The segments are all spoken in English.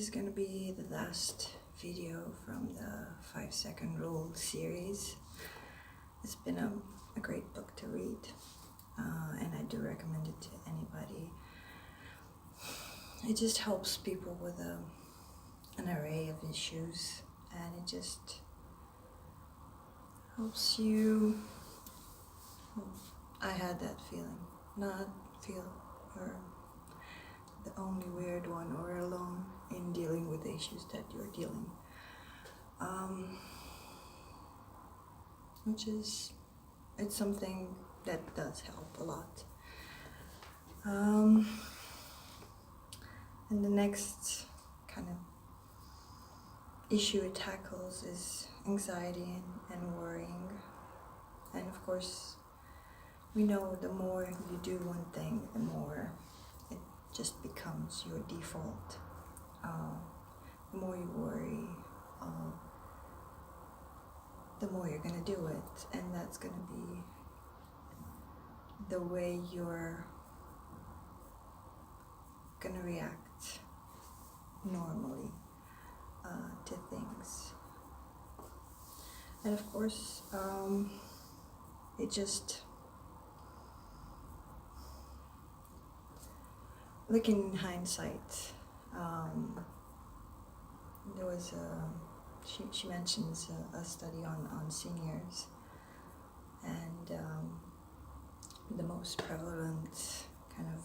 This is going to be the last video from the 5-second rule series. It's been a great book to read, and I do recommend it to anybody. It just helps people with an array of issues, and it just helps you. I had that feeling, not feel you're the only weird one or alone in dealing with the issues that you're dealing, which is, it's something that does help a lot. And the next kind of issue it tackles is anxiety and worrying. And of course, we know the more you do one thing, the more it just becomes your default. The more you worry, the more you're going to do it, and that's going to be the way you're going to react normally to things. And of course, it just, looking in hindsight, there was she mentions a study on seniors, and the most prevalent kind of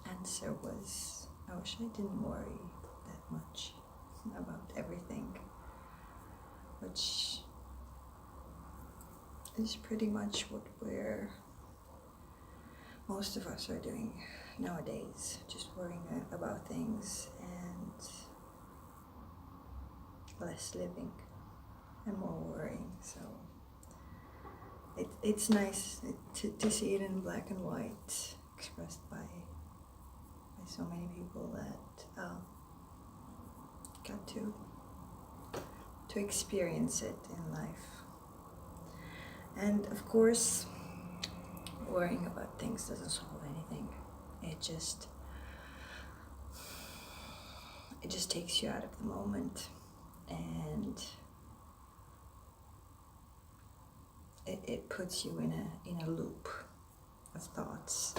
answer was, I wish I didn't worry that much about everything, which is pretty much what most of us are doing nowadays, just worrying about things and less living and more worrying. So it's nice to see it in black and white, expressed by so many people that got to experience it in life. And of course, worrying about things doesn't solve anything. It just takes you out of the moment, and it puts you in a loop of thoughts.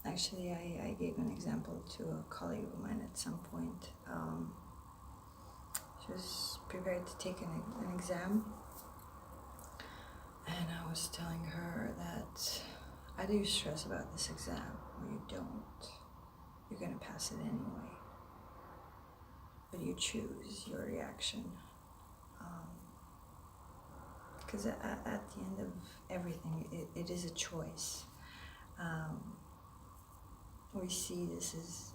Actually, I gave an example to a colleague of mine at some point. She was prepared to take an exam, and I was telling her that either you stress about this exam or you don't. You're going to pass it anyway. But you choose your reaction. Because at the end of everything, it is a choice. We see this as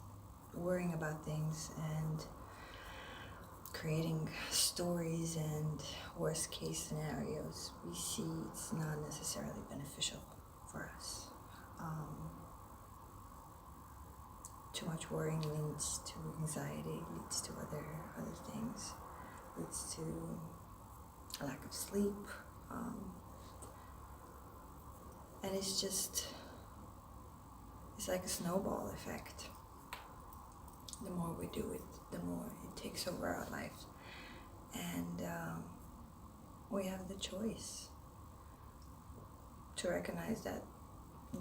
worrying about things and creating stories and worst case scenarios. We see it's not necessarily beneficial for us. Too much worrying leads to anxiety, leads to other things, leads to a lack of sleep, and it's like a snowball effect. The more we do it, the more it takes over our life, and we have the choice to recognize that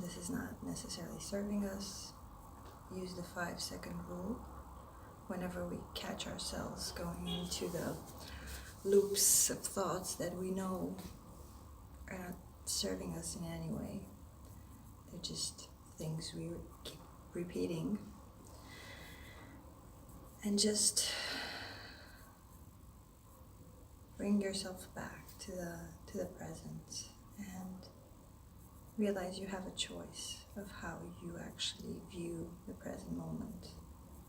this is not necessarily serving us. Use the 5-second rule whenever we catch ourselves going into the loops of thoughts that we know are not serving us in any way. They're just things we keep repeating. And just bring yourself back to the present and realize you have a choice of how you actually view the present moment,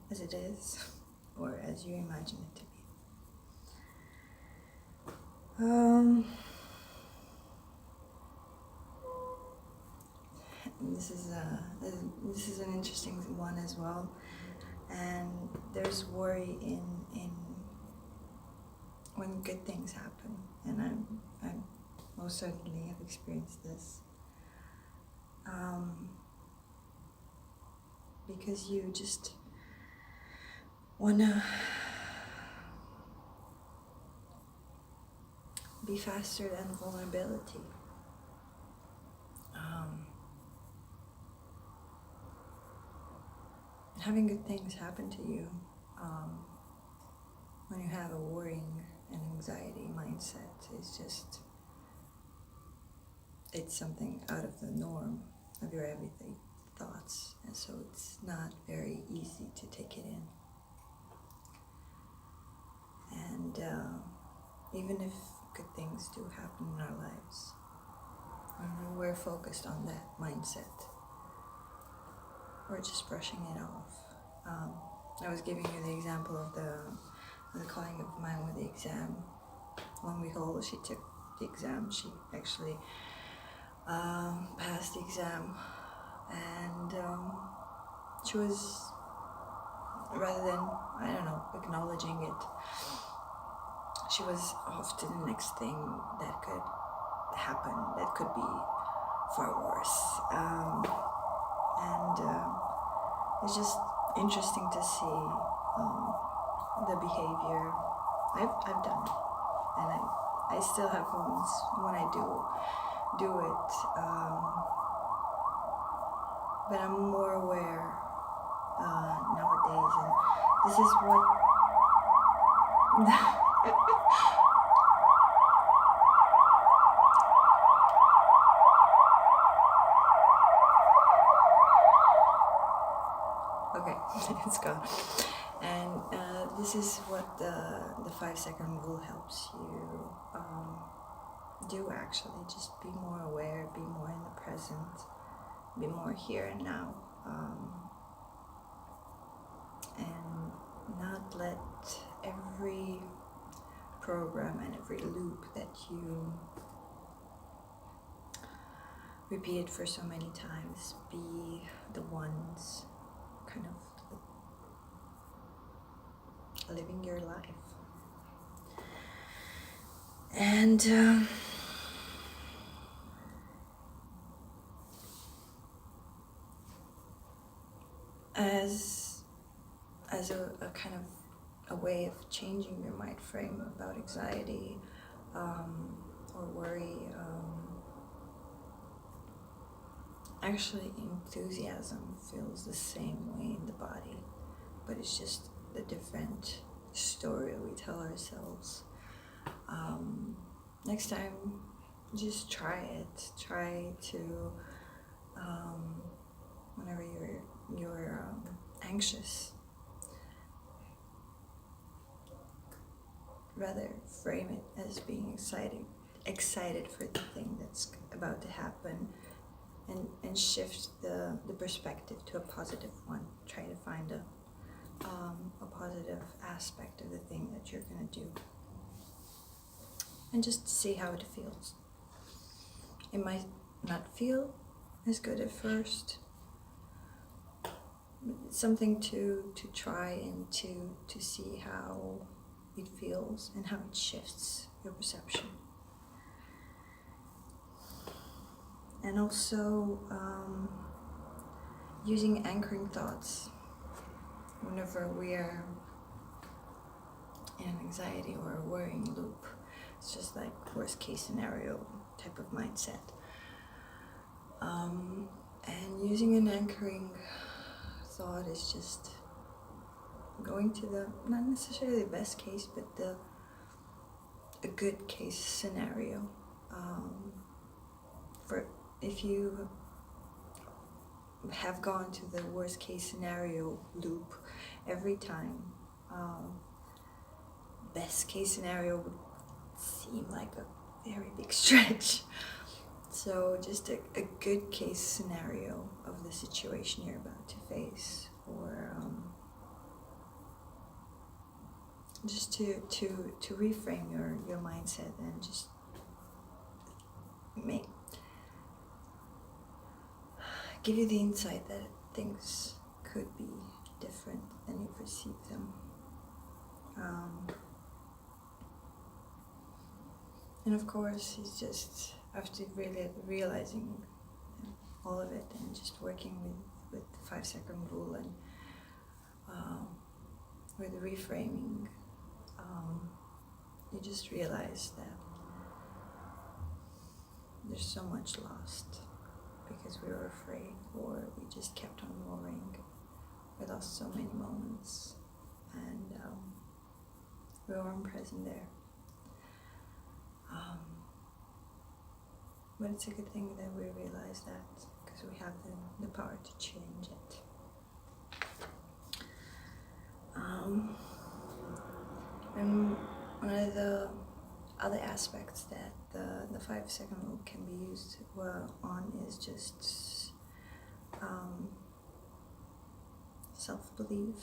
as it is or as you imagine it to be. This is an interesting one as well, and there's worry in when good things happen, and I most certainly have experienced this. Because you just wanna be faster than vulnerability. Having good things happen to you when you have a worrying and anxiety mindset is just, it's something out of the norm of your everyday thoughts, and so it's not very easy to take it in. And even if good things do happen in our lives, when we're focused on that mindset, we're just brushing it off. I was giving you the example of the colleague of mine with the exam. 1 week old, she took the exam. She actually passed the exam, and she was, rather than, I don't know, acknowledging it, she was off to the next thing that could happen, that could be far worse. It's just interesting to see the behavior. I've done it, and I still have moments when I do it, but I'm more aware nowadays, and this is what okay, it's gone. And this is what the 5-second rule helps you do, actually. Just be more aware, be more in the present, be more here and now, and not let every program and every loop that you repeat for so many times be the ones kind of living your life. And as a kind of a way of changing your mind frame about anxiety or worry, actually enthusiasm feels the same way in the body, but it's just the different story we tell ourselves. Next time, just try it. Try to, whenever you're anxious, rather frame it as being excited for the thing that's about to happen, and shift the perspective to a positive one. Try to find a positive aspect of the thing that you're going to do, and just see how it feels. It might not feel as good at first, but it's something to try and to see how it feels and how it shifts your perception. And also using anchoring thoughts whenever we are in an anxiety or a worrying loop. It's just like worst case scenario type of mindset. And using an anchoring thought is just going to the, not necessarily the best case, but a good case scenario. For if you have gone to the worst case scenario loop every time, best case scenario would seem like a very big stretch. So just a good case scenario of the situation you're about to face, or just to reframe your mindset and just give you the insight that things could be different than you perceive them. And of course, it's just after really realizing all of it and just working with the 5-second rule and with reframing, you just realize that there's so much lost because we were afraid, or we just kept on worrying. We lost so many moments, and we weren't present there. But it's a good thing that we realize that, because we have the power to change it. And one of the other aspects that the 5-second rule can be used on is just self-belief,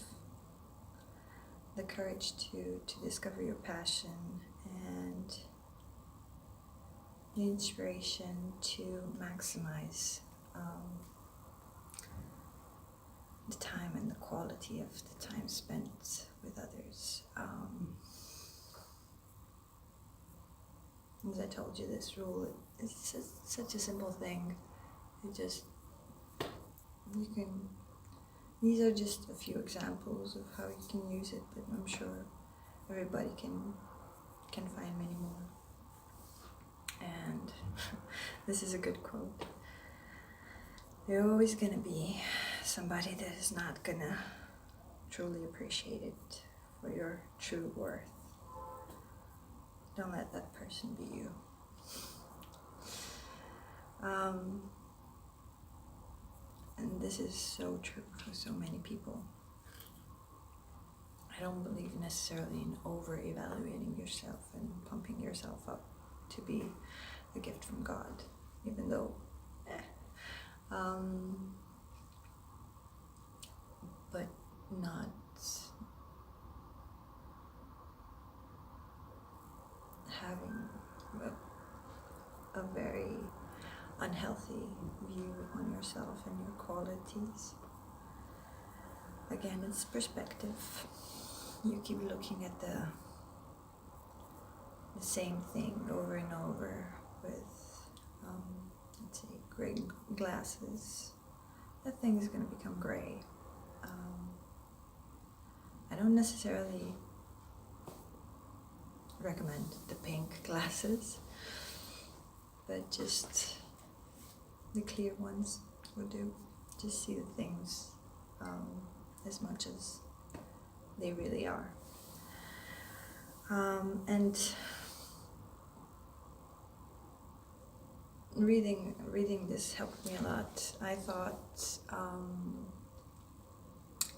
the courage to discover your passion, and the inspiration to maximize the time and the quality of the time spent with others. As I told you, this rule is such a simple thing. These are just a few examples of how you can use it, but I'm sure everybody can find many more. And this is a good quote. You're always gonna be somebody that is not gonna truly appreciate it for your true worth. Don't let that person be you. And this is so true for so many people. I don't believe necessarily in over-evaluating yourself and pumping yourself up to be a gift from God, even though, but not having a very unhealthy view on yourself and your qualities. Again, it's perspective. You keep looking at the same thing over and over with, let's say, gray glasses. That thing is going to become gray. I don't necessarily recommend the pink glasses, but just the clear ones would do. Just see the things as much as they really are. And reading this helped me a lot. I thought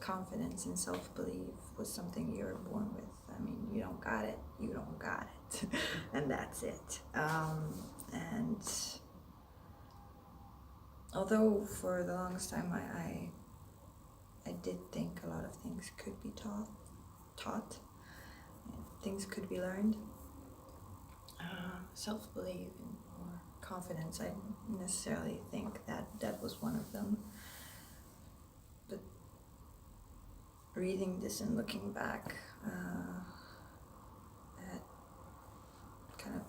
confidence and self-belief was something you're born with. I mean, you don't got it, and that's it. And although for the longest time I did think a lot of things could be taught, things could be learned, self-belief or confidence, I didn't necessarily think that was one of them. But reading this and looking back at kind of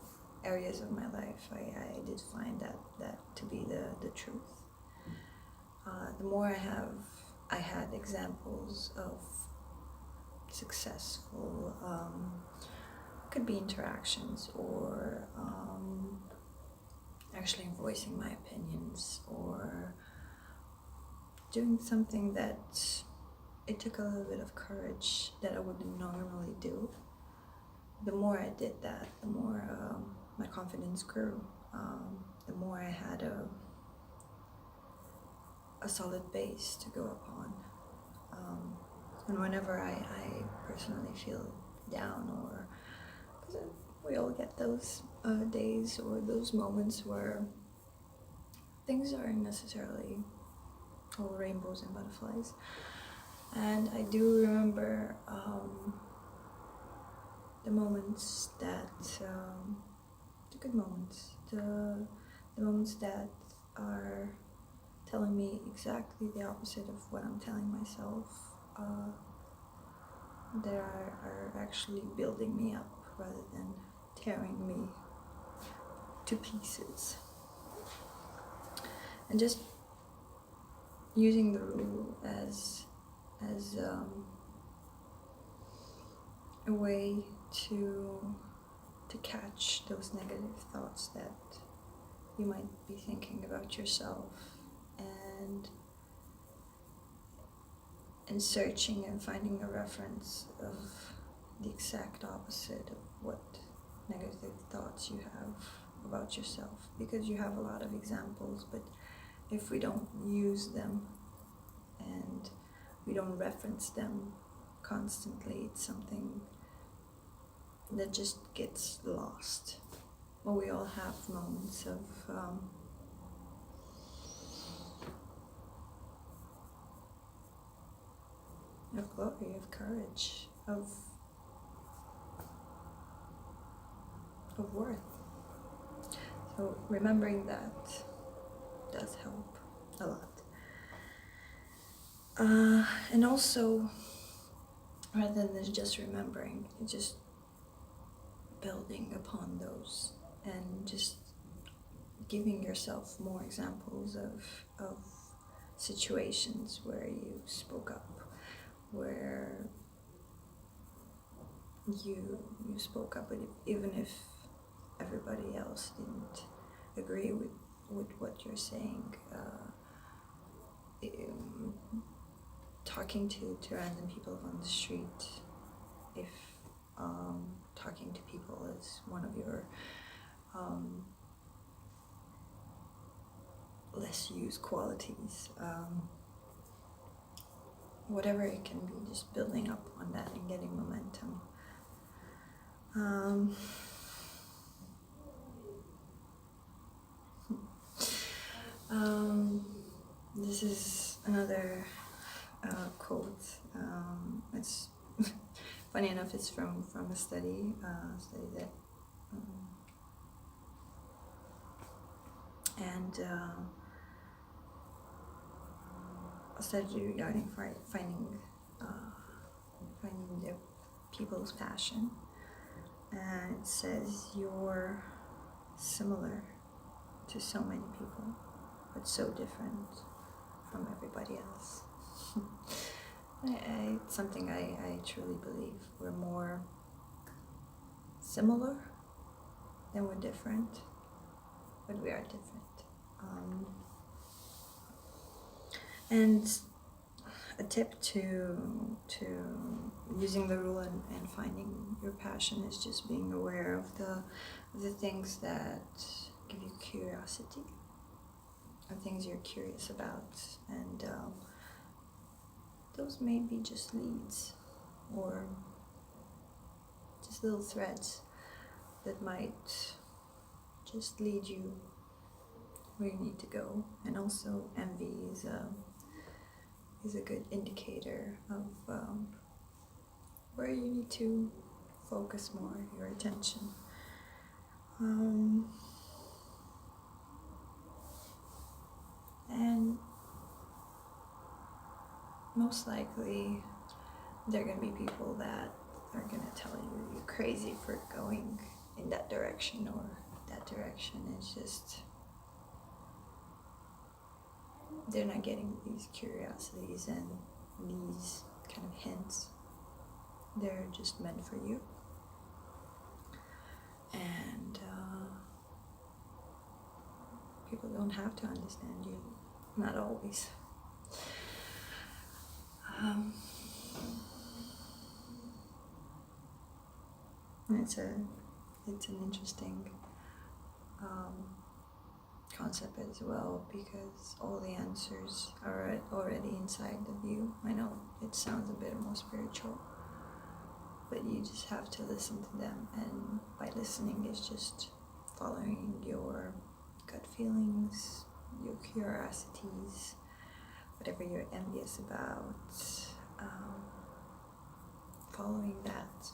areas of my life, I did find that to be the truth. The more I had examples of successful, could be interactions, or actually voicing my opinions, or doing something that it took a little bit of courage that I wouldn't normally do. The more I did that, the more my confidence grew. The more I had a solid base to go upon. And whenever I personally feel down, or because we all get those days or those moments where things aren't necessarily all rainbows and butterflies. And I do remember the moments that, the good moments, the moments that are telling me exactly the opposite of what I'm telling myself, that are actually building me up rather than tearing me to pieces. And just using the rule as a way to catch those negative thoughts that you might be thinking about yourself, and searching and finding a reference of the exact opposite of what negative thoughts you have about yourself, because you have a lot of examples, but if we don't use them and we don't reference them constantly, it's something that just gets lost. Well, we all have moments of glory, of courage, of worth. So remembering that does help a lot. And also, rather than just remembering, just building upon those and just giving yourself more examples of situations where you spoke up, where you spoke up, even if everybody else didn't agree with what you're saying. Talking to random people on the street, if talking to people is one of your less used qualities, whatever it can be, just building up on that and getting momentum. This is another quote. It's funny enough, it's from a study that a study regarding finding the people's passion, and it says you're similar to so many people, but so different from everybody else. It's something I truly believe. We're more similar than we're different, but we are different. And a tip to using the rule and finding your passion is just being aware of the things that give you curiosity, and things you're curious about, and those may be just leads or just little threads that might just lead you where you need to go. And also envy is a good indicator of where you need to focus more your attention. And most likely there are going to be people that are going to tell you you're crazy for going in that direction or that direction. It's just, they're not getting these curiosities and these kind of hints. They're just meant for you. And people don't have to understand you, not always. It's an interesting concept as well, because all the answers are already inside of you. I know it sounds a bit more spiritual, but you just have to listen to them, and by listening is just following your gut feelings, your curiosities, whatever you're envious about, following that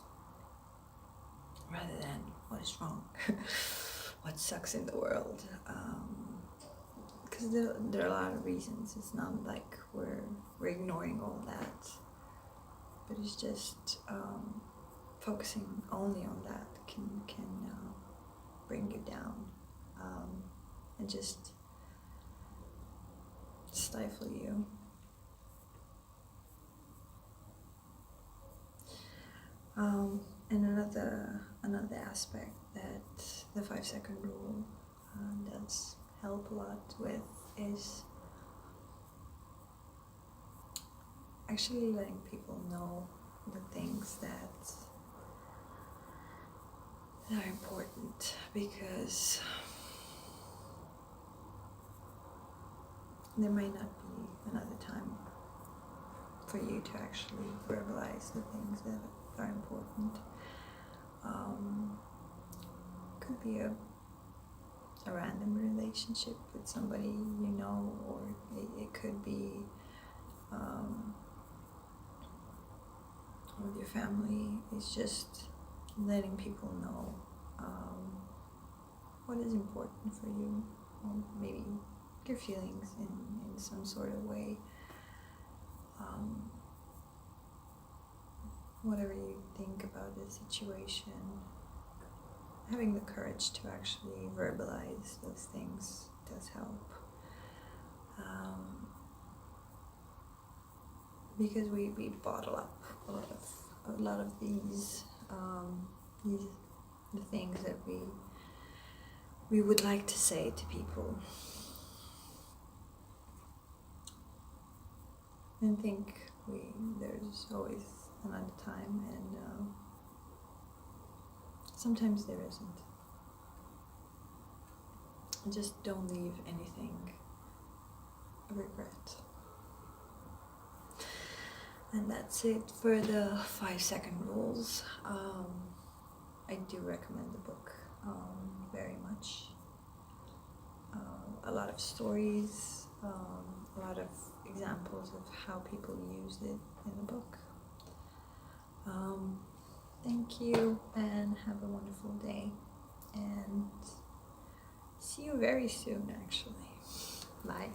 rather than what is wrong, what sucks in the world, because there are a lot of reasons. It's not like we're ignoring all that, but it's just focusing only on that can bring you down, and just stifle you. And another aspect that the 5-second rule does help a lot with is actually letting people know the things that are important, because there might not be another time for you to actually verbalize the things that are important. Could be a random relationship with somebody you know, or it could be with your family. It's just letting people know what is important for you, or maybe your feelings in some sort of way. Whatever you think about the situation, having the courage to actually verbalize those things does help. Because we bottle up a lot of these the things that we would like to say to people, and think there's always another time, and sometimes there isn't. Just don't leave anything a regret. And that's it for the 5-second rules. I do recommend the book very much. A lot of stories, a lot of examples of how people used it in the book. Thank you, and have a wonderful day, and see you very soon, actually. Bye.